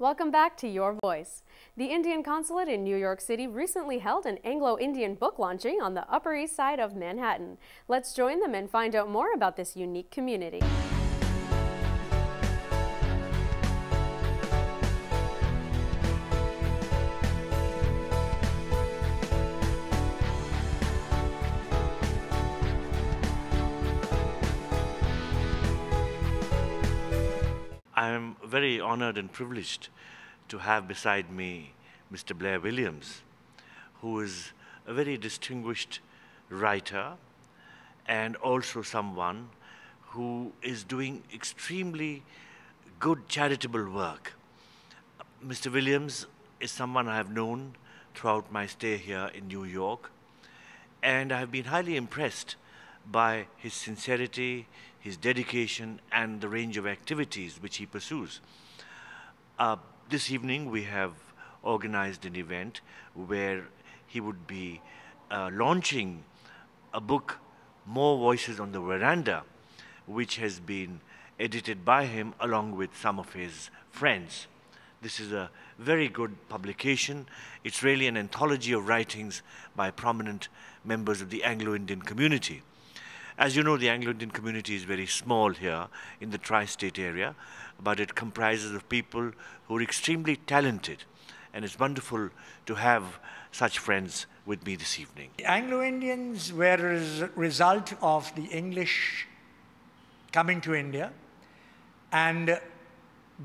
Welcome back to Your Voice. The Indian Consulate in New York City recently held an Anglo-Indian book launching on the Upper East Side of Manhattan. Let's join them and find out more about this unique community. I am very honored and privileged to have beside me Mr. Blair Williams, who is a very distinguished writer and also someone who is doing extremely good charitable work. Mr. Williams is someone I have known throughout my stay here in New York, and I have been highly impressed by his sincerity, his dedication, and the range of activities which he pursues. This evening we have organized an event where he would be launching a book, More Voices on the Veranda, which has been edited by him along with some of his friends. This is a very good publication. It's really an anthology of writings by prominent members of the Anglo-Indian community. As you know, the Anglo-Indian community is very small here in the tri-state area, but it comprises of people who are extremely talented, and it's wonderful to have such friends with me this evening. The Anglo-Indians were a result of the English coming to India, and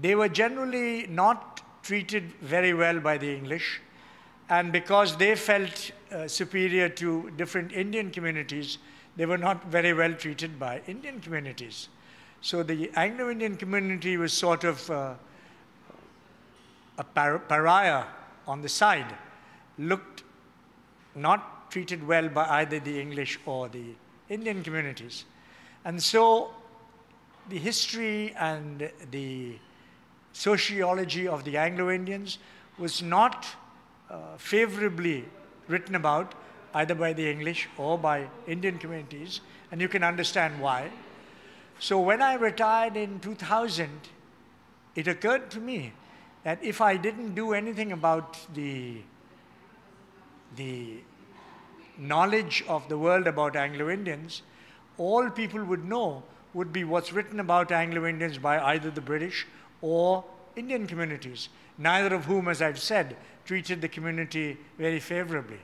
they were generally not treated very well by the English, and because they felt superior to different Indian communities, they were not very well treated by Indian communities. So the Anglo-Indian community was sort of a pariah on the side, looked not treated well by either the English or the Indian communities. And so the history and the sociology of the Anglo-Indians was not favorably written about either by the English or by Indian communities, and you can understand why. So when I retired in 2000, it occurred to me that if I didn't do anything about the knowledge of the world about Anglo-Indians, all people would know would be what's written about Anglo-Indians by either the British or Indian communities, neither of whom, as I've said, treated the community very favorably.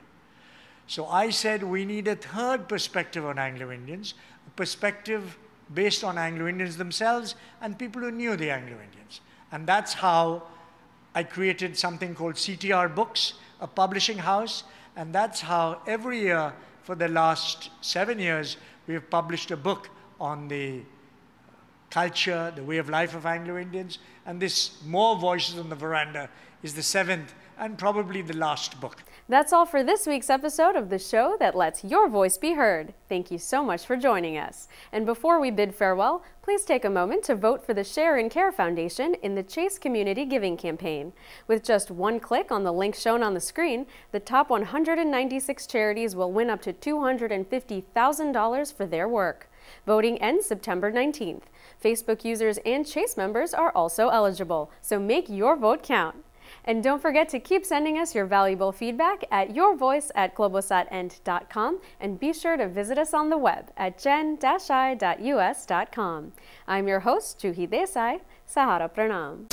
So I said we need a third perspective on Anglo-Indians, a perspective based on Anglo-Indians themselves and people who knew the Anglo-Indians. And that's how I created something called CTR Books, a publishing house, and that's how every year for the last 7 years we have published a book on the culture, the way of life of Anglo-Indians, and this More Voices on the Veranda is the 7th and probably the last book. That's all for this week's episode of the show that lets your voice be heard. Thank you so much for joining us. And before we bid farewell, please take a moment to vote for the Share and Care Foundation in the Chase Community Giving Campaign. With just one click on the link shown on the screen, the top 196 charities will win up to $250,000 for their work. Voting ends September 19th. Facebook users and Chase members are also eligible, so make your vote count. And don't forget to keep sending us your valuable feedback at yourvoice@globosatend.com, and be sure to visit us on the web at gen-i.us.com. I'm your host, Juhi Desai. Sahara Pranam.